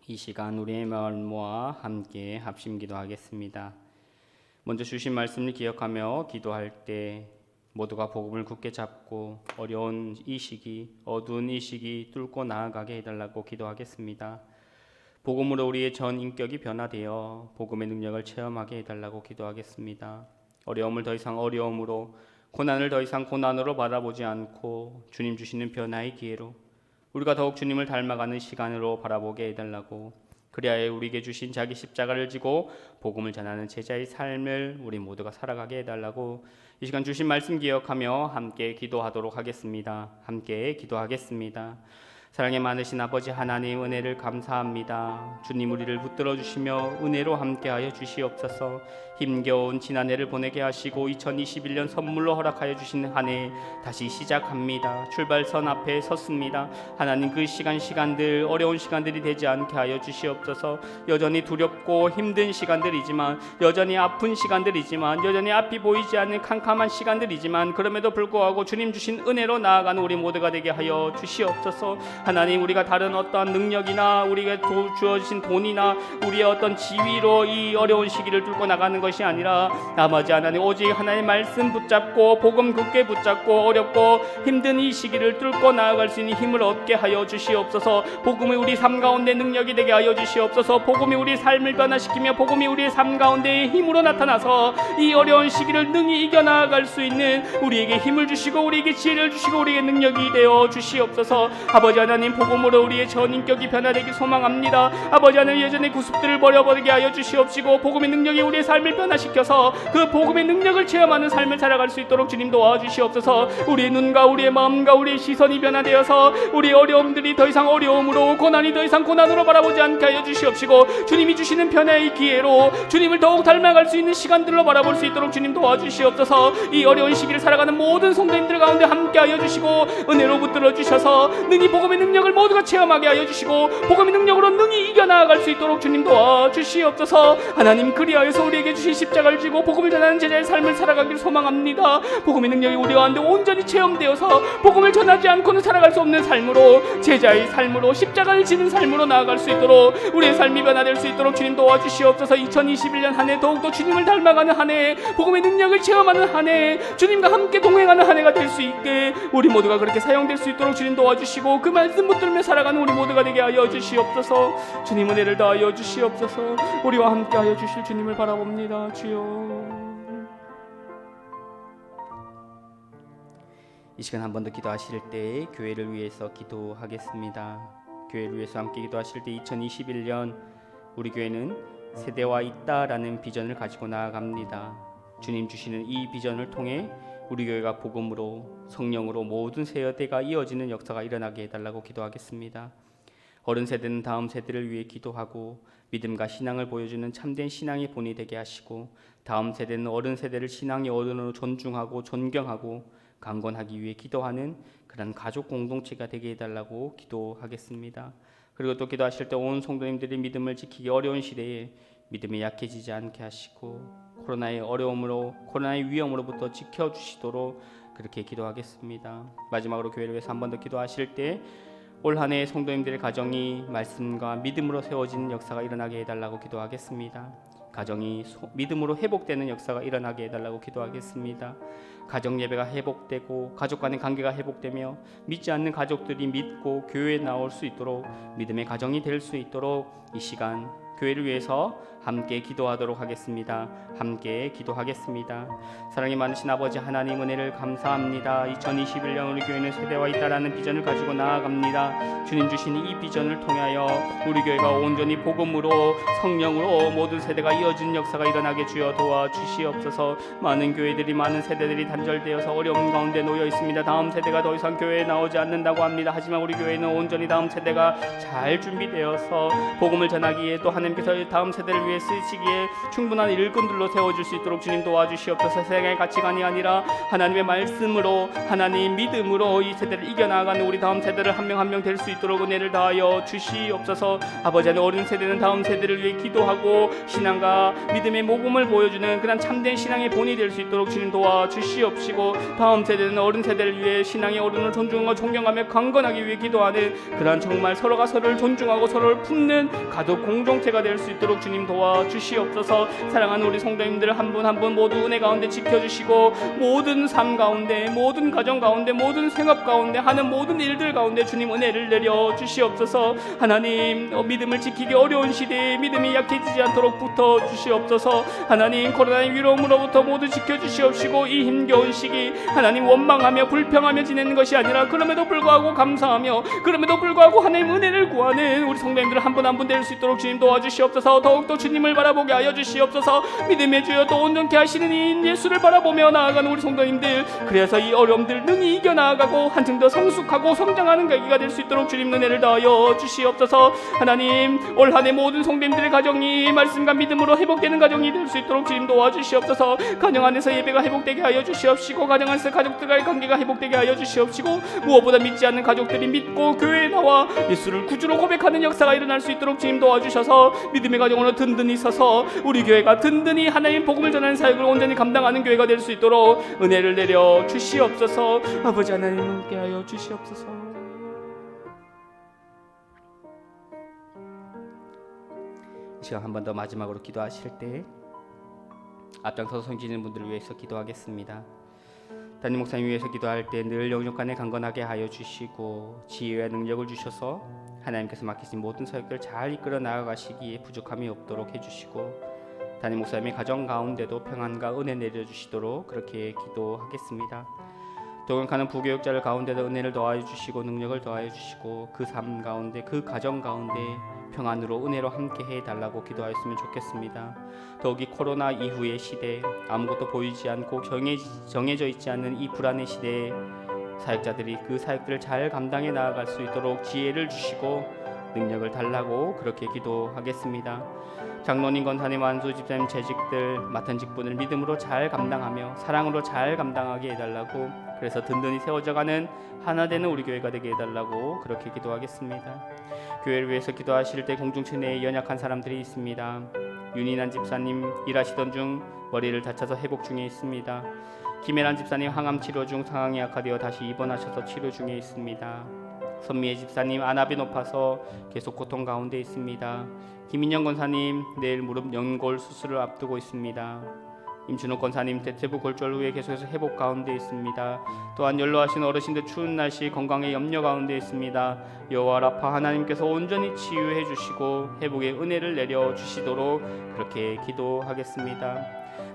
이 시간 우리의 마음을 모아 함께 합심 기도하겠습니다. 먼저 주신 말씀을 기억하며 기도할 때 모두가 복음을 굳게 잡고 어려운 이 시기, 어두운 이 시기 뚫고 나아가게 해달라고 기도하겠습니다. 복음으로 우리의 전 인격이 변화되어 복음의 능력을 체험하게 해달라고 기도하겠습니다. 어려움을 더 이상 어려움으로, 고난을 더 이상 고난으로 바라보지 않고 주님 주시는 변화의 기회로 우리가 더욱 주님을 닮아가는 시간으로 바라보게 해달라고, 그리하여 우리에게 주신 자기 십자가를 지고 복음을 전하는 제자의 삶을 우리 모두가 살아가게 해달라고 이 시간 주신 말씀 기억하며 함께 기도하도록 하겠습니다. 함께 기도하겠습니다. 사랑의 많으신 아버지 하나님 은혜를 감사합니다. 주님 우리를 붙들어 주시며 은혜로 함께하여 주시옵소서. 힘겨운 지난해를 보내게 하시고 2021년 선물로 허락하여 주신 한 해 다시 시작합니다. 출발선 앞에 섰습니다. 하나님 그 시간들 어려운 시간들이 되지 않게 하여 주시옵소서. 여전히 두렵고 힘든 시간들이지만, 여전히 아픈 시간들이지만, 여전히 앞이 보이지 않는 캄캄한 시간들이지만 그럼에도 불구하고 주님 주신 은혜로 나아가는 우리 모두가 되게 하여 주시옵소서. 하나님 우리가 다른 어떠한 능력이나 우리가 주어진 돈이나 우리의 어떤 지위로 이 어려운 시기를 뚫고 나가는 것이 아니라 아버지 하나님 오직 하나님의 말씀 붙잡고 복음 굳게 붙잡고 어렵고 힘든 이 시기를 뚫고 나아갈 수 있는 힘을 얻게 하여 주시옵소서. 복음이 우리 삶 가운데 능력이 되게 하여 주시옵소서. 복음이 우리 삶을 변화시키며 복음이 우리의 삶 가운데의 힘으로 나타나서 이 어려운 시기를 능히 이겨나갈 수 있는 우리에게 힘을 주시고 우리에게 지혜를 주시고 우리에게 능력이 되어 주시옵소서. 아버지 하나님 복음으로 우리의 전인격이 변화되길 소망합니다. 아버지 하나님 예전의 구습들을 버려버리게 하여 주시옵시고 복음의 능력이 우리의 삶을 변화시켜서 그 복음의 능력을 체험하는 삶을 살아갈 수 있도록 주님 도와주시옵소서. 우리의 눈과 우리의 마음과 우리의 시선이 변화되어서 우리의 어려움들이 더 이상 어려움으로, 고난이 더 이상 고난으로 바라보지 않게 하여 주시옵시고 주님이 주시는 변화의 기회로 주님을 더욱 닮아갈 수 있는 시간들로 바라볼 수 있도록 주님 도와주시옵소서. 이 어려운 시기를 살아가는 모든 성도님들 가운데 함께 하여 주시고 은혜로 붙들어 주셔서 능히 복음의 능력을 모두가 체험하게 하여 주시고 복음의 능력으로 능히 이겨나갈 수 있도록 주님 도와주시옵소서. 하나님 그리하여서 우리에게 주신 주신 십자가를 지고 복음을 전하는 제자의 삶을 살아가길 소망합니다. 복음의 능력이 우리 가운데 온전히 체험되어서 복음을 전하지 않고는 살아갈 수 없는 삶으로, 제자의 삶으로, 십자가를 지는 삶으로 나아갈 수 있도록, 우리의 삶이 변화될 수 있도록 주님 도와주시옵소서. 2021년 한 해 더욱더 주님을 닮아가는 한 해, 복음의 능력을 체험하는 한 해, 주님과 함께 동행하는 한 해가 될 수 있게 우리 모두가 그렇게 사용될 수 있도록 주님 도와주시고, 그 말씀 붙들며 살아가는 우리 모두가 되게 하여 주시옵소서. 주님 은혜를 다하여 주시옵소서. 우리와 함께 하여 주실 주님을 바라봅니다. 주여. 이 시간 한 번 더 기도하실 때 교회를 위해서 기도하겠습니다. 교회를 위해서 함께 기도하실 때 2021년 우리 교회는 세대와 있다라는 비전을 가지고 나아갑니다. 주님 주시는 이 비전을 통해 우리 교회가 복음으로, 성령으로 모든 세대가 이어지는 역사가 일어나게 해달라고 기도하겠습니다. 어른 세대는 다음 세대를 위해 기도하고 믿음과 신앙을 보여주는 참된 신앙의 본이 되게 하시고, 다음 세대는 어른 세대를 신앙의 어른으로 존중하고 존경하고 강건하기 위해 기도하는 그런 가족 공동체가 되게 해달라고 기도하겠습니다. 그리고 또 기도하실 때 온 성도님들이 믿음을 지키기 어려운 시대에 믿음이 약해지지 않게 하시고, 코로나의 어려움으로, 코로나의 위험으로부터 지켜주시도록 그렇게 기도하겠습니다. 마지막으로 교회를 위해서 한 번 더 기도하실 때 올 한 해 성도님들의 가정이 말씀과 믿음으로 세워지는 역사가 일어나게 해달라고 기도하겠습니다. 가정이 믿음으로 회복되는 역사가 일어나게 해달라고 기도하겠습니다. 가정 예배가 회복되고 가족 간의 관계가 회복되며 믿지 않는 가족들이 믿고 교회에 나올 수 있도록, 믿음의 가정이 될 수 있도록 이 시간 교회를 위해서 함께 기도하도록 하겠습니다. 함께 기도하겠습니다. 사랑이 많으신 아버지 하나님, 은혜를 감사합니다. 2021년 우리 교회는 세대와 있다라는 비전을 가지고 나아갑니다. 주님 주신 이 비전을 통하여 우리 교회가 온전히 복음으로, 성령으로 모든 세대가 이어진 역사가 일어나게 주여 도와주시옵소서. 많은 교회들이, 많은 세대들이 단절되어서 어려운 가운데 놓여 있습니다. 다음 세대가 더 이상 교회에 나오지 않는다고 합니다. 하지만 우리 교회는 온전히 다음 세대가 잘 준비되어서 복음을 전하기에, 또 하나님께서 다음 세대를 위해 쓰시기에 충분한 일꾼들로 세워줄 수 있도록 주님 도와주시옵소서. 세상의 가치관이 아니라 하나님의 말씀으로, 하나님 믿음으로 이 세대를 이겨나가는 우리 다음 세대를 한 명 한 명 될 수 있도록 은혜를 다하여 주시옵소서. 아버지 하나님, 어린 세대는 다음 세대를 위해 기도하고 신앙과 믿음의 모범을 보여주는 그런 참된 신앙의 본이 될 수 있도록 주님 도와주시옵시고, 다음 세대는 어른 세대를 위해 신앙의 어른을 존중하고 존경하며 강건하기 위해 기도하는 그런 정말 서로가 서로를 존중하고 서로를 품는 가족 공동체가 될 수 있도록 주님 도와주시옵소서. 사랑하는 우리 성도님들 한 분 한 분 모두 은혜 가운데 지켜주시고, 모든 삶 가운데, 모든 가정 가운데, 모든 생업 가운데 하는 모든 일들 가운데 주님 은혜를 내려 주시옵소서. 하나님, 믿음을 지키기 어려운 시대에 믿음이 약해지지 않도록 붙어 주시옵소서. 하나님, 코로나의 위험으로부터 모두 지켜주시옵시고, 이 힘겨운 시기 하나님 원망하며 불평하며 지내는 것이 아니라 그럼에도 불구하고 감사하며, 그럼에도 불구하고 하나님 은혜를 구하는 우리 성도님들 한 분 한 분 될 수 있도록 주님 도와주시옵소서. 더욱더 주님을 바라보게 하여 주시옵소서. 믿음의 주여 또 온전케 하시는 이 예수를 바라보며 나아가는 우리 성도님들, 그래서 이 어려움들 능히 이겨나가고 한층 더 성숙하고 성장하는 계기가 될 수 있도록 주님 은혜를 다하여 주시옵소서. 하나님, 올 한 해 모든 성도님들의 가정이 말씀과 믿음으로 회복되는 가정이 될 수 있도록 주님 도와주시옵소서. 가정 안에서 예배가 회복되게 하여 주시옵시고, 가정 안에서 가족들과의 관계가 회복되게 하여 주시옵시고, 무엇보다 믿지 않는 가족들이 믿고 교회에 나와 예수를 구주로 고백하는 역사가 일어날 수 있도록 주님 도와주셔서 믿음의 가정으로 든든히 서서 우리 교회가 든든히 하나님 복음을 전하는 사역을 온전히 감당하는 교회가 될 수 있도록 은혜를 내려 주시옵소서. 아버지 하나님, 함께하여 주시옵소서. 이 시간 한 번 더 마지막으로 기도하실 때 앞장서서 섬기는 분들을 위해서 기도하겠습니다. 담임 목사님 위해서 기도할 때 늘 영역 간에 강건하게 하여 주시고, 지혜와 능력을 주셔서 하나님께서 맡기신 모든 사역들을 잘 이끌어 나아가시기에 부족함이 없도록 해주시고, 담임 목사님의 가정 가운데도 평안과 은혜 내려주시도록 그렇게 기도하겠습니다. 동역하는 부교육자를 가운데도 은혜를 더하여 주시고 능력을 더하여 주시고, 그 삶 가운데, 그 가정 가운데 평안으로 은혜로 함께 해달라고 기도하였으면 좋겠습니다. 더욱이 코로나 이후의 시대, 아무것도 보이지 않고 정해져 있지 않는 이 불안의 시대에 사역자들이 그 사역들을 잘 감당해 나아갈 수 있도록 지혜를 주시고 능력을 달라고 그렇게 기도하겠습니다. 장로님, 권사님, 안수 집사님 재직들 맡은 직분을 믿음으로 잘 감당하며 사랑으로 잘 감당하게 해달라고, 그래서 든든히 세워져가는 하나 되는 우리 교회가 되게 해달라고 그렇게 기도하겠습니다. 교회를 위해서 기도하실 때 공동체 내에 연약한 사람들이 있습니다. 윤인한 집사님 일하시던 중 머리를 다쳐서 회복 중에 있습니다. 김혜란 집사님 항암 치료 중 상황이 악화되어 다시 입원하셔서 치료 중에 있습니다. 선미애 집사님 안압이 높아서 계속 고통 가운데 있습니다. 김인영 권사님 내일 무릎 연골 수술을 앞두고 있습니다. 임준호 권사님 대퇴부 골절 후에 계속해서 회복 가운데 있습니다. 또한 연로하신 어르신들 추운 날씨 건강에 염려 가운데 있습니다. 여호와 라파 하나님께서 온전히 치유해 주시고 회복의 은혜를 내려 주시도록 그렇게 기도하겠습니다.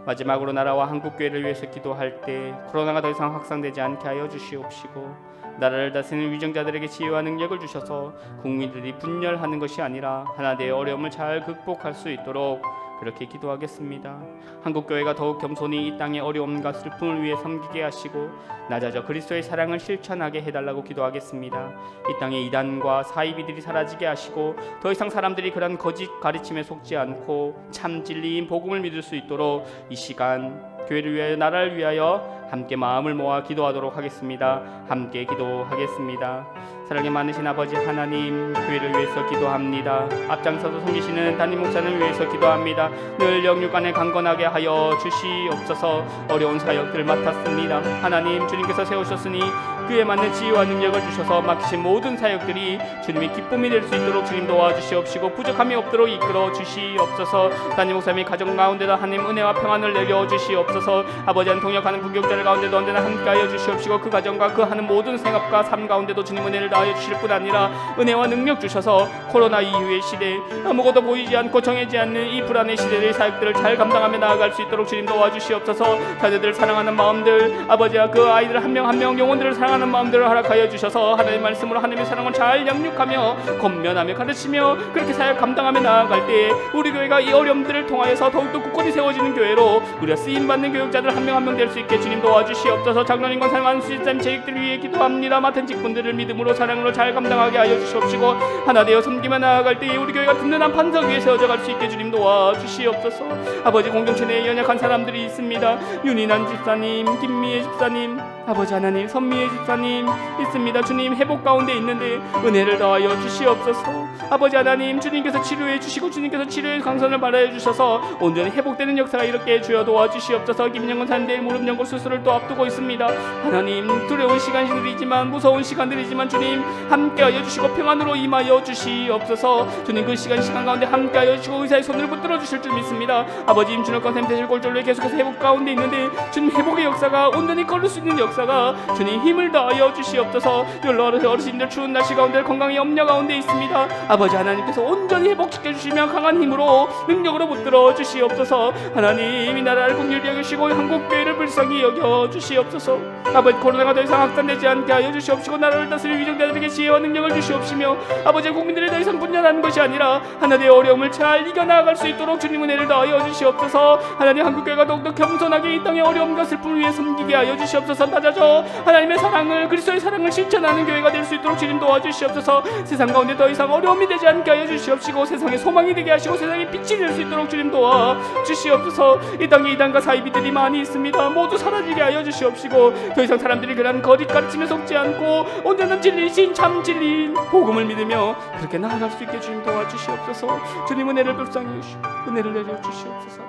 마지막으로 나라와 한국교회를 위해서 기도할 때 코로나가 더 이상 확산되지 않게 하여 주시옵시고 나라를 다스리는 위정자들에게 지혜와 능력을 주셔서 국민들이 분열하는 것이 아니라 하나님의 어려움을 잘 극복할 수 있도록 그렇게 기도하겠습니다. 한국교회가 더욱 겸손히 이 땅의 어려움과 슬픔을 위해 섬기게 하시고 낮아져 그리스도의 사랑을 실천하게 해달라고 기도하겠습니다. 이 땅의 이단과 사이비들이 사라지게 하시고 더 이상 사람들이 그런 거짓 가르침에 속지 않고 참 진리인 복음을 믿을 수 있도록 이 시간 교회를 위하여 나라를 위하여 함께 마음을 모아 기도하도록 하겠습니다. 함께 기도하겠습니다. 사랑이 많으신 아버지 하나님, 교회를 위해서 기도합니다. 앞장서서 섬기시는 담임 목사님을 위해서 기도합니다. 늘 영육간에 강건하게 하여 주시옵소서. 어려운 사역들을 맡았습니다. 하나님, 주님께서 세우셨으니 그에 맞는 지혜와 능력을 주셔서 맡기신 모든 사역들이 주님의 기쁨이 될 수 있도록 주님 도와주시옵시고 부족함이 없도록 이끌어 주시옵소서. 담임 목사님이 가정 가운데도 하나님 은혜와 평안을 내려 주시옵소서. 아버지한 동역하는 부교육자들 가운데도 언제나 함께하여 주시옵시고 그 가정과 그 하는 모든 생업과 삶 가운데도 주님 은혜를 다하여 주실 뿐 아니라 은혜와 능력 주셔서 코로나 이후의 시대 아무것도 보이지 않고 정해지 않는 이 불안의 시대의 사역들을 잘 감당하며 나아갈 수 있도록 주님 도와주시옵소서. 자녀들을 사랑하는 마음들 아버지와 그 아이들 한 명 한 명 영혼들을 사랑하는 마음들을 허락하여 주셔서 하나님의 말씀으로 하나님의 사랑을 잘 양육하며 권면하며 가르치며 그렇게 사역 감당하며 나아갈 때 우리 교회가 이 어려움들을 통하여서 더욱더 굳건히 세워지는 교회로 우리가 쓰임받는 교육자들 한 명 한 명 될 수 있게 주님 도와주시옵소서. 장로님과 사랑하는 수집자님 제익들을 위해 기도합니다. 맡은 직분들을 믿음으로 사랑으로 잘 감당하게 하여 주시옵시고 하나 되어 섬기며 나아갈 때 우리 교회가 든든한 반석 위에 세워져 갈 수 있게 주님 도와주시옵소서. 아버지 공동체 내에 연약한 사람들이 있습니다. 윤인한 집사님, 김미애 집사님, 아버지 하나님 선미애 집사님 있습니다. 주님 회복 가운데 있는데 은혜를 더하여 주시옵소서. 아버지 하나님 주님께서 치료해 주시고 주님께서 치료의 강선을 발하여 주셔서 온전히 회복되는 역사가 이렇게 주여 도와주시옵소서. 김영건 사람들 무릎 연골 수술을 또 앞두고 있습니다. 하나님 두려운 시간들이지만 무서운 시간들이지만 주님 함께하여 주시고 평안으로 임하여 주시옵소서. 주님 그 시간 가운데 함께하여 주시고 의사의 손을 붙들어 주실 줄 믿습니다. 아버지 임준혁 건쌤 대실 골절로 계속해서 회복 가운데 있는데 주님 회복의 역사가 온전히 걸을 수 있는 역사가 주님 힘을 다하여 주시옵소서. 연로 어르신들 추운 날씨 가운데 건강의 염려 가운데 있습니다. 아버지 하나님께서 온전히 회복시켜 주시며 강한 힘으로 능력으로 붙들어 주시옵소서. 하나님 이 나라를 긍휼히 여기시고 한국교회를 불쌍히 여겨 주시옵소서. 아버지 코로나가 더 이상 확산되지 않게 하여 주시옵시고 나라를 다스릴 위정자들에게 지혜와 능력을 주시옵시며 아버지 국민들이 더 이상 분열하는 것이 아니라 하나님의 어려움을 잘 이겨나갈 수 있도록 주님 은혜를 다하여 주시옵소서. 하나님 한국교회가 더욱더 겸손하게 이 땅의 어려움과 슬픔을 위해 섬기게 하여 주시옵소서. 낮아져 하나님의 사랑을 그리스도의 사랑을 실천하는 교회가 될 수 있도록 주님 도와주시옵소서. 세상 가운데 더 이상 어려움이 되지 않게 하여 주시옵시고 세상의 소망이 되게 하시고 세상의 빛이 될 수 있도록 주님 도와주시옵소서. 이 땅에 이단과 사이비들이 많이 있습니다. 모두 사라지게 하여 주시옵시고 더 이상 사람들이 그런 거짓 가르침에 속지 않고 온전한 진리이신 참 진리인 복음을 믿으며 그렇게 나아갈 수 있게 주님 도와주시옵소서. 주님 은혜를 불쌍히 주시고 은혜를 내려 주시옵소서.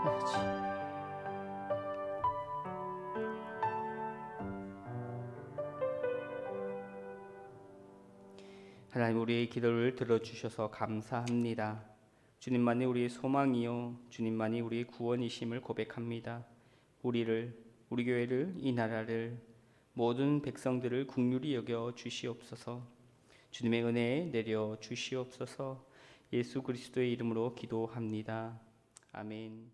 아버지 하나님 우리의 기도를 들어주셔서 감사합니다. 주님만이 우리의 소망이요 주님만이 우리의 구원이심을 고백합니다. 우리 교회를 이 나라를 모든 백성들을 긍휼히 여겨 주시옵소서. 주님의 은혜에 내려 주시옵소서. 예수 그리스도의 이름으로 기도합니다. 아멘.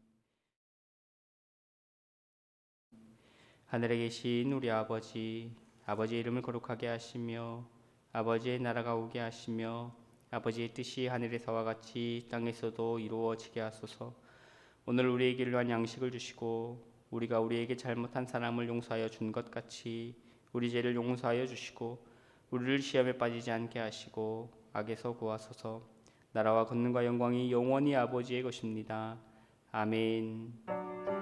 하늘에 계신 우리 아버지의 이름을 거룩하게 하시며 아버지의 나라가 오게 하시며 아버지의 뜻이 하늘에서와 같이 땅에서도 이루어지게 하소서. 오늘 우리에게 일용할 양식을 주시고 우리가 우리에게 잘못한 사람을 용서하여 준 것 같이 우리 죄를 용서하여 주시고 우리를 시험에 빠지지 않게 하시고 악에서 구하소서. 나라와 권능과 영광이 영원히 아버지의 것입니다. 아멘.